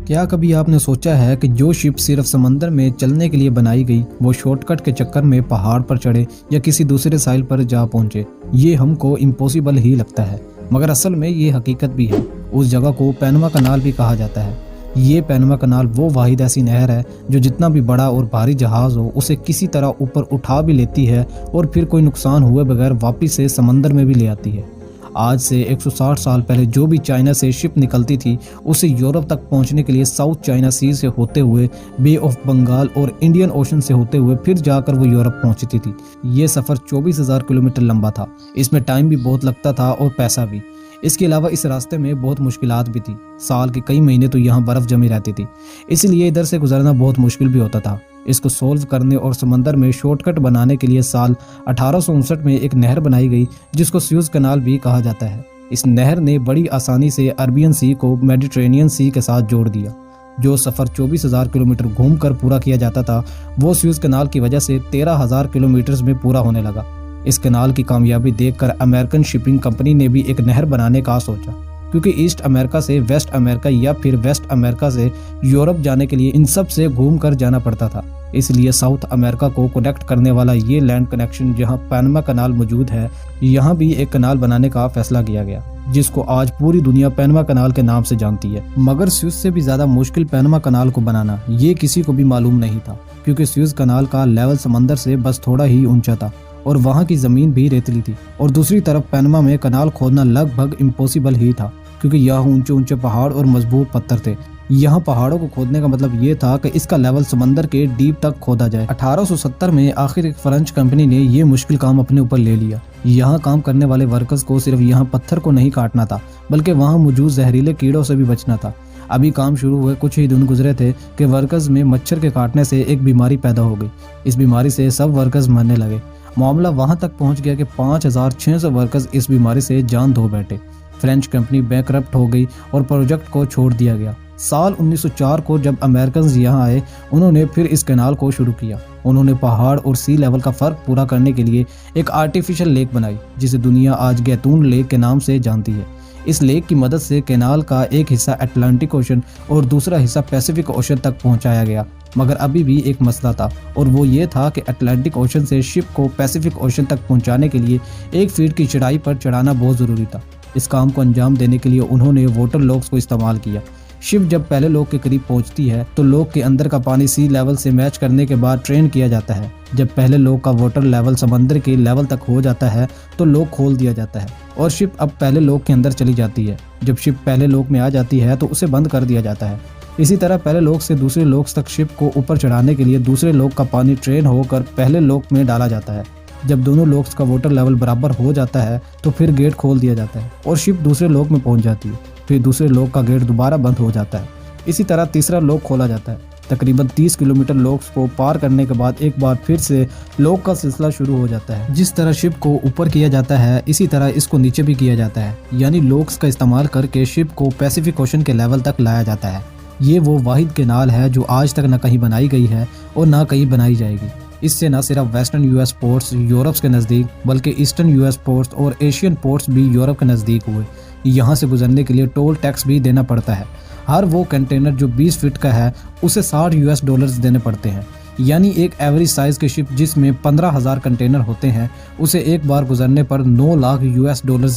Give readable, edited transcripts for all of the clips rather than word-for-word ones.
क्या कभी आपने सोचा है कि जो शिप सिर्फ समंदर में चलने के लिए बनाई गई वो शॉर्टकट के चक्कर में पहाड़ पर चढ़े या किसी दूसरे साइल पर जा पहुंचे। ये हमको इम्पॉसिबल ही लगता है, मगर असल में ये हकीकत भी है। उस जगह को पैनमा कनाल भी कहा जाता है। ये पैनमा कनाल वो वाहिद ऐसी नहर है जो जितना भी बड़ा और भारी जहाज हो उसे किसी तरह ऊपर उठा भी लेती है और फिर कोई नुकसान हुए बगैर वापिस से समंदर में भी ले आती है। आज से 160 साल पहले जो भी चाइना से शिप निकलती थी उसे यूरोप तक पहुंचने के लिए साउथ चाइना सी से होते हुए बे ऑफ बंगाल और इंडियन ओशन से होते हुए फिर जाकर वो यूरोप पहुंचती थी। ये सफ़र 24,000 किलोमीटर लंबा था। इसमें टाइम भी बहुत लगता था और पैसा भी। इसके अलावा इस रास्ते में बहुत मुश्किलात भी थी। साल के कई महीने तो यहाँ बर्फ़ जमी रहती थी, इसलिए इधर से गुजरना बहुत मुश्किल भी होता था। इसको सोल्व करने और समंदर में शॉर्टकट बनाने के लिए साल 1859 में एक नहर बनाई गई जिसको स्यूज कनाल भी कहा जाता है। इस नहर ने बड़ी आसानी से अरबियन सी को मेडिटेरेनियन सी के साथ जोड़ दिया। जो सफ़र 24,000 किलोमीटर घूमकर पूरा किया जाता था वो स्यूज कनाल की वजह से 13,000 किलोमीटर में पूरा होने लगा। इस कनाल की कामयाबी देखकर अमेरिकन शिपिंग कंपनी ने भी एक नहर बनाने का सोचा, क्योंकि ईस्ट अमेरिका से वेस्ट अमेरिका या फिर वेस्ट अमेरिका से यूरोप जाने के लिए इन सब से घूम कर जाना पड़ता था। इसलिए साउथ अमेरिका को कनेक्ट करने वाला ये लैंड कनेक्शन जहां पैनमा कनाल मौजूद है, यहाँ भी एक कनाल बनाने का फैसला किया गया, जिसको आज पूरी दुनिया पैनमा कनाल के नाम से जानती है। मगर स्यूज से भी ज्यादा मुश्किल पैनमा कनाल को बनाना ये किसी को भी मालूम नहीं था, क्योंकि स्यूज कनाल का लेवल समंदर से बस थोड़ा ही ऊंचा था और वहाँ की जमीन भी रेतली थी। और दूसरी तरफ पैनमा में कनाल खोदना लगभग इम्पॉसिबल ही था, क्योंकि यहाँ ऊंचे ऊंचे पहाड़ और मजबूत पत्थर थे। यहाँ पहाड़ों को खोदने का मतलब ये था कि इसका लेवल समंदर के डीप तक खोदा जाए। 1870 में आखिर एक फ्रेंच कंपनी ने ये मुश्किल काम अपने ऊपर ले लिया। यहाँ काम करने वाले वर्कर्स को सिर्फ यहाँ पत्थर को नहीं काटना था, बल्कि वहाँ मौजूद जहरीले कीड़ों से भी बचना था। अभी काम शुरू हुए कुछ ही दिन गुजरे थे कि वर्कर्स में मच्छर के काटने से एक बीमारी पैदा हो गई। इस बीमारी से सब वर्कर्स मरने लगे। मामला वहां तक पहुंच गया कि 5,600 वर्कर्स इस बीमारी से जान धो बैठे। फ्रेंच कंपनी बैंकरप्ट हो गई और प्रोजेक्ट को छोड़ दिया गया। साल 1904 को जब अमेरिकन यहाँ आए, उन्होंने फिर इस कैनाल को शुरू किया। उन्होंने पहाड़ और सी लेवल का फर्क पूरा करने के लिए एक आर्टिफिशियल लेक बनाई, जिसे दुनिया आज गैतून लेक के नाम से जानती है। इस लेक की मदद से कैनाल का एक हिस्सा अटलांटिक ओशन और दूसरा हिस्सा पैसिफिक ओशन तक पहुंचाया गया। मगर अभी भी एक मसला था, और वो ये था कि अटलांटिक ओशन से शिप को पैसिफिक ओशन तक पहुंचाने के लिए 1 फीट की चढ़ाई पर चढ़ाना बहुत ज़रूरी था। इस काम को अंजाम देने के लिए उन्होंने वाटर लॉक्स को इस्तेमाल किया। शिप जब पहले लॉक के करीब पहुंचती है तो लॉक के अंदर का पानी सी लेवल से मैच करने के बाद ट्रेन किया जाता है। जब पहले लॉक का वाटर लेवल समंदर के लेवल तक हो जाता है तो लॉक खोल दिया जाता है और शिप अब पहले लॉक के अंदर चली जाती है। जब शिप पहले लॉक में आ जाती है तो उसे बंद कर दिया जाता है। इसी तरह पहले लॉक से दूसरे लॉक्स तक शिप को ऊपर चढ़ाने के लिए दूसरे लॉक का पानी ट्रेन होकर पहले लॉक में डाला जाता है। जब दोनों लॉक्स का वाटर लेवल बराबर हो जाता है तो फिर गेट खोल दिया जाता है और शिप दूसरे लॉक में पहुंच जाती है। फिर दूसरे लॉक का गेट दोबारा बंद हो जाता है। इसी तरह तीसरा लॉक खोला जाता है। तकरीबन 30 किलोमीटर लॉक्स को पार करने के बाद एक बार फिर से लॉक का सिलसिला शुरू हो जाता है। जिस तरह शिप को ऊपर किया जाता है इसी तरह इसको नीचे भी किया जाता है, यानी लॉक्स का इस्तेमाल करके शिप को पैसिफिक ओशन के लेवल तक लाया जाता है। ये वो वाहिद कैनाल है जो आज तक न कहीं बनाई गई है और ना कहीं बनाई जाएगी। इससे न सिर्फ वेस्टर्न यूएस पोर्ट्स यूरोप के नज़दीक बल्कि ईस्टर्न यूएस पोर्ट्स और एशियन पोर्ट्स भी यूरोप के नज़दीक हुए। यहाँ से गुजरने के लिए टोल टैक्स भी देना पड़ता है। हर वो कंटेनर जो 20 फीट का है उसे $60 देने पड़ते हैं। यानी एक एवरेज साइज के शिप जिसमें 15,000 कंटेनर होते हैं उसे एक बार गुजरने पर $9 लाख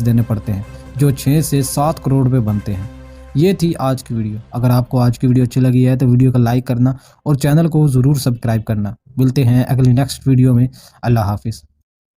देने पड़ते हैं, जो 6 से 7 करोड़ रुपए बनते हैं। ये थी आज की वीडियो। अगर आपको आज की वीडियो अच्छी लगी है तो वीडियो को लाइक करना और चैनल को ज़रूर सब्सक्राइब करना। मिलते हैं अगली नेक्स्ट वीडियो में। अल्लाह हाफिज़।